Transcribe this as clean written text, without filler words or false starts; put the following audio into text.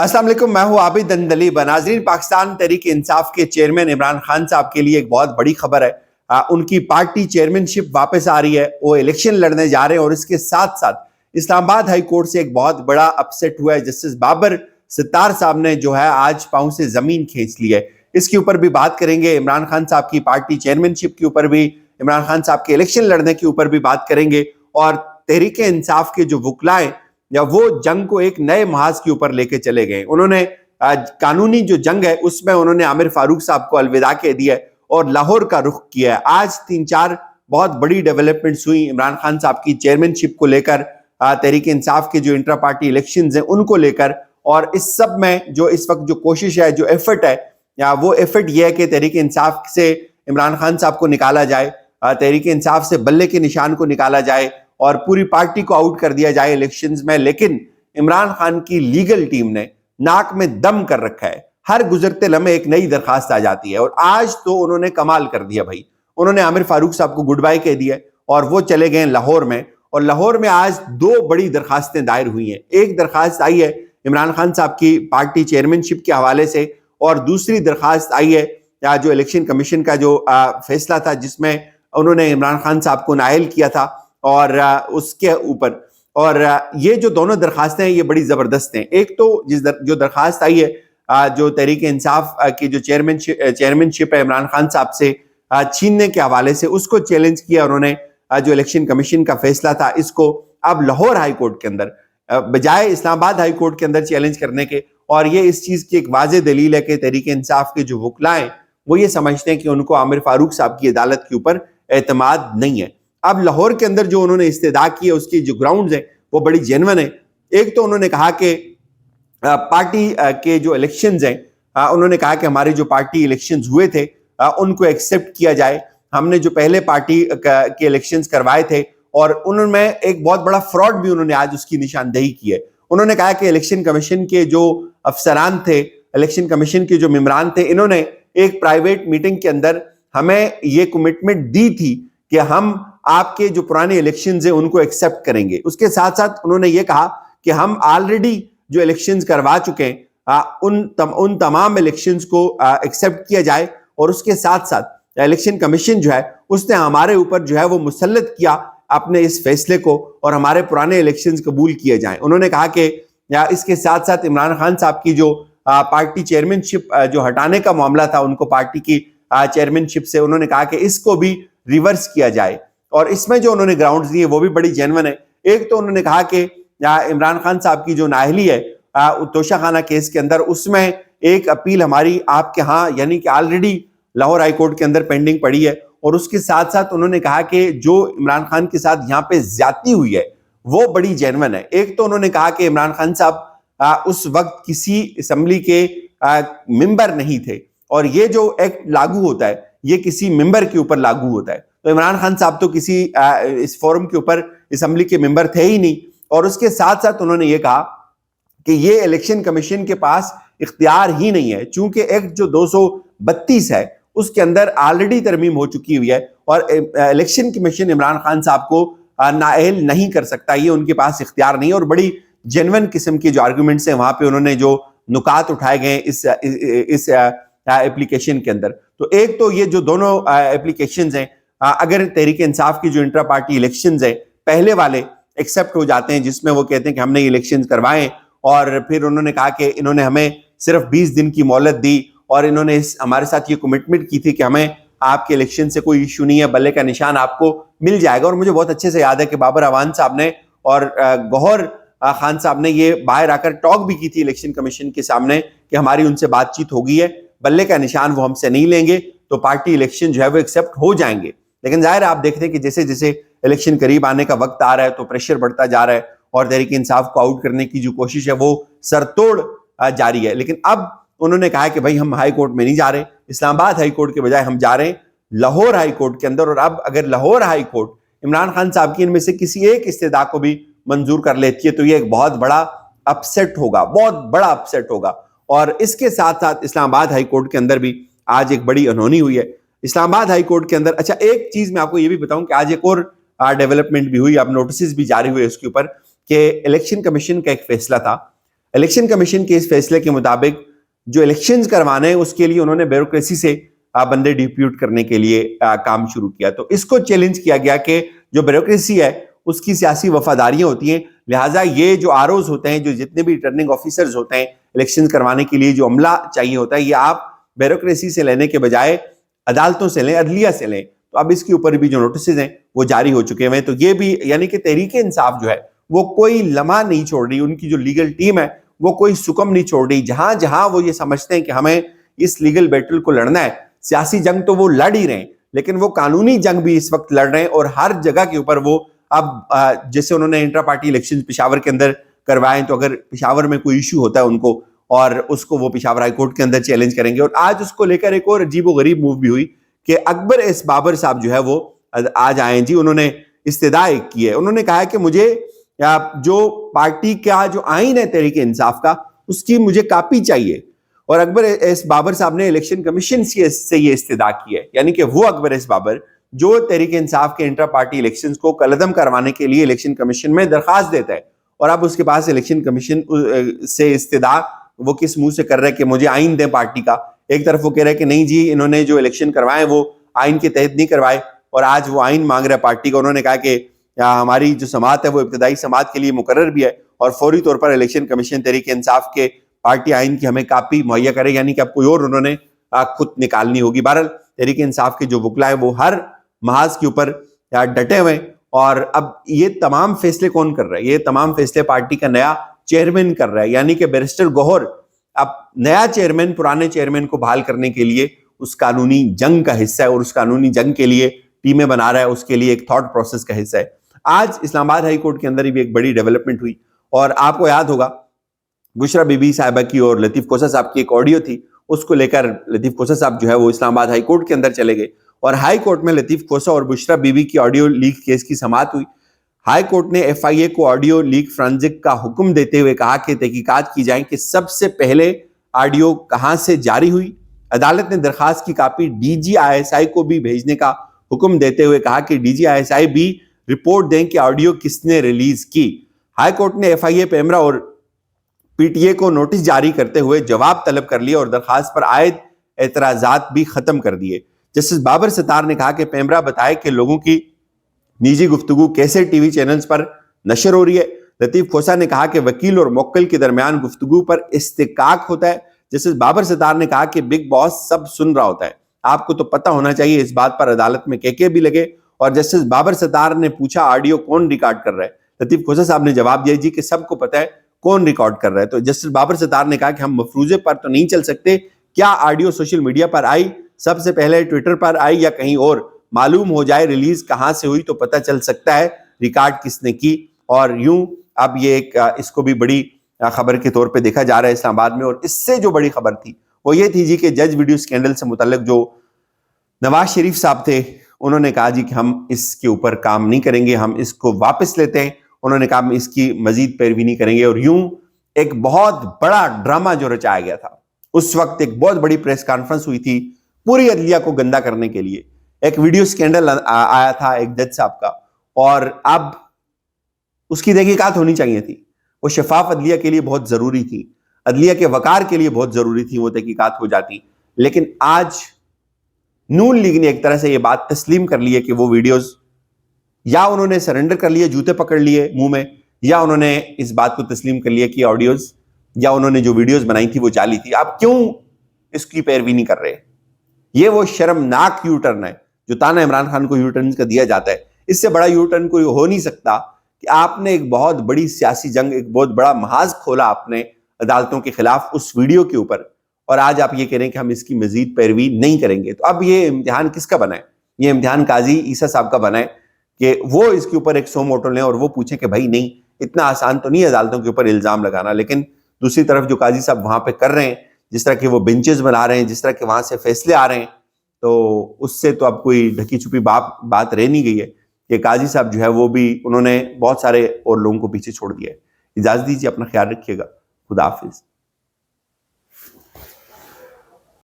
अस्सलाम वालेकुम, मैं हूं आबिद दंदली। नाज़रीन, पाकिस्तान तहरीक इंसाफ के चेयरमैन इमरान खान साहब के लिए एक बहुत बड़ी खबर है। उनकी पार्टी चेयरमैनशिप वापस आ रही है, वो इलेक्शन लड़ने जा रहे हैं और इसके साथ साथ इस्लामाबाद हाई कोर्ट से एक बहुत बड़ा अपसेट हुआ है। जस्टिस बाबर सितार साहब ने जो है आज पांव से जमीन खींच ली है। इसके ऊपर भी बात करेंगे, इमरान खान साहब की पार्टी चेयरमैनशिप के ऊपर भी, इमरान खान साहब के इलेक्शन लड़ने के ऊपर भी बात करेंगे और तहरीक इंसाफ के जो वुकलाए या वो जंग को एक नए महाज के ऊपर लेके चले गए। उन्होंने कानूनी जो जंग है उसमें उन्होंने आमिर फारूक साहब को अलविदा कह दिया है और लाहौर का रुख किया है। आज 3-4 बहुत बड़ी डेवलपमेंट्स हुई इमरान खान साहब की चेयरमैनशिप को लेकर, तहरीक इंसाफ के जो इंट्रा पार्टी इलेक्शंस हैं उनको लेकर, और इस सब में जो इस वक्त जो कोशिश है, जो एफर्ट है, या वो एफर्ट ये है कि तहरीक इंसाफ से इमरान खान साहब को निकाला जाए, तहरीक इंसाफ से बल्ले के निशान को निकाला जाए और पूरी पार्टी को आउट कर दिया जाए इलेक्शंस में। लेकिन इमरान खान की लीगल टीम ने नाक में दम कर रखा है। हर गुजरते लम्हे एक नई दरखास्त आ जाती है और आज तो उन्होंने कमाल कर दिया भाई। उन्होंने आमिर फारूक साहब को गुड बाय कह दिया और वो चले गए लाहौर में, और लाहौर में आज 2 बड़ी दरखास्तें दायर हुई हैं। एक दरखास्त आई है इमरान खान साहब की पार्टी चेयरमैनशिप के हवाले से, और दूसरी दरखास्त आई है जो इलेक्शन कमीशन का जो फैसला था जिसमें उन्होंने इमरान खान साहब को नाअहल किया था और उसके ऊपर। और ये जो दोनों दरखास्तें हैं ये बड़ी ज़बरदस्त हैं। एक तो जो दरखास्त आई है जो तहरीक इंसाफ की जो चेयरमैनशिप है इमरान खान साहब से छीनने के हवाले से, उसको चैलेंज किया उन्होंने। जो इलेक्शन कमीशन का फैसला था इसको अब लाहौर हाई कोर्ट के अंदर बजाय इस्लामाबाद हाई कोर्ट के अंदर चैलेंज करने के, और ये इस चीज़ की एक वाज़ेह दलील है कि तहरीक इंसाफ के जो वुकला हैं वो ये समझते हैं कि उनको आमिर फारूक साहब की अदालत के ऊपर एतमाद नहीं है। अब लाहौर के अंदर जो उन्होंने इस्तेदा की है उसकी जो ग्राउंड्स हैं वो बड़ी जेन्युइन है। एक तो उन्होंने कहा कि पार्टी के जो इलेक्शंस हैं, उन्होंने कहा कि हमारे जो पार्टी इलेक्शंस हुए थे उनको एक्सेप्ट किया जाए। हमने जो पहले पार्टी के इलेक्शंस करवाए थे और उनमें एक बहुत बड़ा फ्रॉड भी उन्होंने आज उसकी निशानदेही की है। उन्होंने कहा कि इलेक्शन कमीशन के जो अफसरान थे, इलेक्शन कमीशन के जो मेंबरान थे, इन्होंने एक प्राइवेट मीटिंग के अंदर हमें ये कमिटमेंट दी थी कि हम आपके जो पुराने इलेक्शंस हैं उनको एक्सेप्ट करेंगे। उसके साथ साथ उन्होंने ये कहा कि हम ऑलरेडी जो इलेक्शंस करवा चुके हैं उन तमाम इलेक्शंस को एक्सेप्ट किया जाए, और उसके साथ साथ इलेक्शन कमीशन जो है उसने हमारे ऊपर जो है वो मुसल्लत किया अपने इस फैसले को, और हमारे पुराने इलेक्शंस कबूल किए जाएं। उन्होंने कहा कि इसके साथ साथ इमरान खान साहब की जो पार्टी चेयरमैनशिप जो हटाने का मामला था उनको पार्टी की चेयरमैनशिप से, उन्होंने कहा कि इसको भी रिवर्स किया जाए। और इसमें जो उन्होंने ग्राउंड्स दिए वो भी बड़ी जेन्युइन है। एक तो उन्होंने कहा कि इमरान खान साहब की जो नाअहली है तोशाखाना केस के अंदर, उसमें एक अपील हमारी आपके यहाँ यानी कि ऑलरेडी लाहौर हाई कोर्ट के अंदर पेंडिंग पड़ी है। और उसके साथ साथ उन्होंने कहा कि जो इमरान खान के साथ यहाँ पे ज्यादती हुई है वो बड़ी जेन्युइन है। एक तो उन्होंने कहा कि इमरान खान साहब उस वक्त किसी असेंबली के मेंबर नहीं थे, और ये जो एक्ट लागू होता है ये किसी मेंबर के ऊपर लागू होता है। तो इमरान खान साहब तो किसी इस फोरम के ऊपर असेंबली के मेंबर थे ही नहीं। और उसके साथ साथ उन्होंने ये कहा कि ये इलेक्शन कमीशन के पास इख्तियार ही नहीं है, चूंकि एक्ट जो 232 है उसके अंदर ऑलरेडी तरमीम हो चुकी हुई है और इलेक्शन कमीशन इमरान खान साहब को नाअहल नहीं कर सकता, ये उनके पास इख्तियार नहीं है। और बड़ी जेन्युइन किस्म के जो आर्गूमेंट्स हैं वहां पे उन्होंने जो नुकात उठाए गए इस एप्लीकेशन के अंदर। तो एक तो ये जो दोनों एप्लीकेशंस हैं, अगर तहरीक इंसाफ की जो इंट्रा पार्टी इलेक्शंस हैं पहले वाले एक्सेप्ट हो जाते हैं, जिसमें वो कहते हैं कि हमने ये इलेक्शंस करवाए, और फिर उन्होंने कहा कि इन्होंने हमें सिर्फ 20 दिन की मोहलत दी और इन्होंने हमारे साथ ये कमिटमेंट की थी कि हमें आपके इलेक्शन से कोई इशू नहीं है, बल्ले का निशान आपको मिल जाएगा। और मुझे बहुत अच्छे से याद है कि बाबर अवान साहब ने और गौहर खान साहब ने ये बाहर आकर टॉक भी की थी इलेक्शन कमीशन के सामने कि हमारी उनसे बातचीत हो गई है, बल्ले का निशान वो हमसे नहीं लेंगे, तो पार्टी इलेक्शन जो है वो एक्सेप्ट हो जाएंगे। लेकिन जाहिर है आप देखते हैं कि जैसे जैसे इलेक्शन करीब आने का वक्त आ रहा है तो प्रेशर बढ़ता जा रहा है और तहरीक इंसाफ को आउट करने की जो कोशिश है वो सरतोड़ जारी है। लेकिन अब उन्होंने कहा कि भाई हम हाई कोर्ट में नहीं जा रहे, इस्लामाबाद हाई कोर्ट के बजाय हम जा रहे हैं लाहौर हाई कोर्ट के अंदर। और अब अगर लाहौर हाई कोर्ट इमरान खान साहब की इनमें से किसी एक इस्तेदा को भी मंजूर कर लेती है तो ये एक बहुत बड़ा अपसेट होगा, बहुत बड़ा अपसेट होगा। और इसके साथ साथ इस्लामाबाद हाई कोर्ट के अंदर भी आज एक बड़ी अनहोनी हुई है। इस्लामाबाद हाई कोर्ट के अंदर, अच्छा एक चीज मैं आपको ये भी बताऊं कि आज एक और डेवलपमेंट भी हुई, अब नोटिस भी जारी हुए उसके ऊपर कि इलेक्शन कमीशन का एक फैसला था الیکشن کمیشن کے اس فیصلے کے مطابق جو الیکشنز کروانے ہیں اس کے لیے انہوں نے بیوروکریسی سے بندے ڈیپیوٹ کرنے کے لیے کام شروع کیا. تو اس کو چیلنج کیا گیا کہ جو بیوروکریسی ہے اس کی سیاسی وفاداریاں ہوتی ہیں, لہٰذا یہ جو آرઓز ہوتے ہیں, جو جتنے بھی ریٹرننگ آفیسرز ہوتے ہیں الیکشن کروانے کے لیے جو عملہ چاہیے ہوتا ہے, یہ آپ بیوروکریسی سے لینے کے بجائے عدالتوں سے لیں, عدلیہ سے لیں. تو اب اس کے اوپر بھی جو نوٹسز ہیں وہ جاری ہو چکے ہیں. تو یہ بھی یعنی کہ تحریک انصاف جو ہے وہ کوئی لمحہ نہیں چھوڑ رہی, ان کی جو لیگل ٹیم ہے وہ کوئی سکم نہیں چھوڑ رہی. جہاں جہاں وہ یہ سمجھتے ہیں کہ ہمیں اس لیگل بیٹل کو لڑنا ہے, سیاسی جنگ تو وہ لڑ ہی رہے ہیں لیکن وہ قانونی جنگ بھی اس وقت لڑ رہے ہیں. اور ہر جگہ کے اوپر وہ اب جیسے انہوں نے انٹرا پارٹی الیکشن پشاور کے اندر کروائے, تو اگر پشاور میں کوئی ایشو ہوتا ہے ان کو اور اس کو وہ پشاور ہائی کورٹ کے اندر چیلنج کریں گے. اور آج اس کو لے کر ایک اور عجیب و غریب موو بھی ہوئی کہ اکبر ایس بابر صاحب جو ہے وہ آج آئے جی, انہوں نے استدعا کی ہے. انہوں نے کہا ہے کہ مجھے جو پارٹی کا جو آئین ہے تحریک انصاف کا اس کی مجھے کاپی چاہیے. اور اکبر ایس بابر صاحب نے الیکشن کمیشن سے یہ استدعا کی ہے, یعنی کہ وہ اکبر ایس بابر جو تحریک انصاف کے انٹرا پارٹی الیکشنز کو کالعدم کروانے کے لیے الیکشن کمیشن میں درخواست دیتا ہے, اور اب اس کے پاس الیکشن کمیشن سے استدعا وہ کس منہ سے کر رہے کہ مجھے آئین دیں پارٹی کا. ایک طرف وہ کہہ رہے کہ نہیں جی انہوں نے جو الیکشن کروائے وہ آئین کے تحت نہیں کروائے, اور آج وہ آئین مانگ رہا ہے پارٹی کا. انہوں نے کہا کہ ہماری جو سماعت ہے وہ ابتدائی سماعت کے لیے مقرر بھی ہے, اور فوری طور پر الیکشن کمیشن تحریک انصاف کے پارٹی آئین کی ہمیں کاپی مہیا کرے, یعنی کہ اب کوئی اور انہوں نے خود نکالنی ہوگی. بہرحال تحریک انصاف کے جو وکلا ہے وہ ہر محاذ کے اوپر ڈٹے ہوئے ہیں. اور اب یہ تمام فیصلے کون کر رہا ہے؟ یہ تمام فیصلے پارٹی کا نیا چیئرمین کر رہا ہے, یعنی کہ بیرسٹر گوہر اب نیا چیئرمین پرانے چیئرمین کو بحال کرنے کے لیے اس قانونی جنگ کا حصہ ہے, اور اس قانونی جنگ کے لیے ٹیمیں بنا رہا ہے, اس کے لیے ایک تھاٹ پروسیس کا حصہ ہے. آج اسلام آباد ہائی کورٹ کے اندر بھی ایک بڑی ڈیولپمنٹ ہوئی, اور آپ کو یاد ہوگا بشرا بی بی صاحبہ کی اور لطیف کوسہ صاحب کی ایک آڈیو تھی, اس کو لے کر لطیف کوسہ صاحب جو ہے وہ اسلام آباد ہائی کورٹ کے اندر چلے گئے, اور ہائی کورٹ میں لطیف کوسہ اور بشرا بی بی کی آڈیو لیک کیس کی سماعت ہوئی. ہائی کورٹ نے ایف آئی اے کو آڈیو لیک فرانزک کا حکم دیتے ہوئے کہا کہ تحقیقات کی جائیں کہ سب سے پہلے آڈیو کہاں سے جاری ہوئی. عدالت نے درخواست کی copy D G I S I کو بھی بھیجنے کا حکم دیتے ہوئے کہا کہ ڈی جی آئی ایس آئی بھی رپورٹ دیں کہ آڈیو کس نے ریلیز کی. ہائی کورٹ نے ایف آئی اے پیمرا اور پی ٹی اے کو نوٹس جاری کرتے ہوئے جواب طلب کر لیا اور درخواست پر عائد اعتراضات بھی ختم کر دیے. جسٹس بابر ستار نے کہا کہ پیمرا بتائے کہ لوگوں کی نجی گفتگو کیسے ٹی وی چینلز پر نشر ہو رہی ہے. لطیف کوسہ نے کہا کہ وکیل اور موکل کے درمیان گفتگو پر استحقاق ہوتا ہے. جسٹس بابر ستار نے کہا کہ بگ باس سب سن رہا ہوتا ہے, آپ کو تو پتہ ہونا چاہیے. اس بات پر عدالت میں کہکے بھی لگے, اور جسٹس بابر ستار نے پوچھا آڈیو کون ریکارڈ کر رہا ہے. لطیف کوسہ صاحب نے جواب دیا جی کہ سب کو پتہ ہے کون ریکارڈ کر رہا ہے. تو جسٹس بابر ستار نے کہا کہ ہم مفروضے پر تو نہیں چل سکتے, کیا آڈیو سوشل میڈیا پر آئی, سب سے پہلے ٹویٹر پر آئی یا کہیں اور, معلوم ہو جائے ریلیز کہاں سے ہوئی تو پتہ چل سکتا ہے ریکارڈ کس نے کی. اور یوں اب یہ ایک اس کو بھی بڑی خبر کے طور پہ دیکھا جا رہا ہے اسلام آباد میں. اور اس سے جو بڑی خبر تھی وہ یہ تھی جی کہ جج ویڈیو سکینڈل سے متعلق جو نواز شریف صاحب تھے انہوں نے کہا جی کہ ہم اس کے اوپر کام نہیں کریں گے, ہم اس کو واپس لیتے ہیں. انہوں نے کہا ہم اس کی مزید پیروی نہیں کریں گے. اور یوں ایک بہت بڑا ڈرامہ جو رچایا گیا تھا, اس وقت ایک بہت بڑی پریس کانفرنس ہوئی تھی پوری عدلیہ کو گندا کرنے کے لیے. ایک ویڈیو سکینڈل آیا تھا ایک جج صاحب کا, اور اب اس کی تحقیقات ہونی چاہیے تھی. وہ شفاف عدلیہ کے لیے بہت ضروری تھی, عدلیہ کے وقار کے لیے بہت ضروری تھی, وہ تحقیقات ہو جاتی. لیکن آج نون لیگ نے ایک طرح سے یہ بات تسلیم کر لی ہے کہ وہ ویڈیوز یا انہوں نے سرنڈر کر لیے, جوتے پکڑ لیے منہ میں, یا انہوں نے اس بات کو تسلیم کر لیا کہ آڈیوز یا انہوں نے جو ویڈیوز بنائی تھی وہ جعلی تھی. آپ کیوں اس کی پیروی نہیں کر رہے؟ یہ وہ شرمناک یو ٹرن ہے جو تانا عمران خان کو یو ٹرن کا دیا جاتا ہے. اس سے بڑا یو ٹرن کوئی ہو نہیں سکتا کہ آپ نے ایک بہت بڑی سیاسی جنگ, ایک بہت بڑا محاذ کھولا آپ نے عدالتوں کے خلاف اس ویڈیو کے اوپر, اور آج آپ یہ کہہ رہے ہیں کہ ہم اس کی مزید پیروی نہیں کریں گے. تو اب یہ امتحان کس کا بنا ہے؟ یہ امتحان قاضی عیسیٰ صاحب کا بنا ہے کہ وہ اس کے اوپر ایک سو موٹو لیں اور وہ پوچھیں کہ بھائی نہیں, اتنا آسان تو نہیں عدالتوں کے اوپر الزام لگانا. لیکن دوسری طرف جو قاضی صاحب وہاں پہ کر رہے ہیں, جس طرح کہ وہ بینچز بنا رہے ہیں, جس طرح کہ وہاں سے فیصلے آ رہے ہیں, تو اس سے تو اب کوئی ڈھکی چھپی بات رہ نہیں گئی ہے کہ قاضی صاحب جو ہے وہ بھی انہوں نے بہت سارے اور لوگوں کو پیچھے چھوڑ دیا ہے. اجازت دیجیے, اپنا خیال رکھیے گا. خدا حافظ.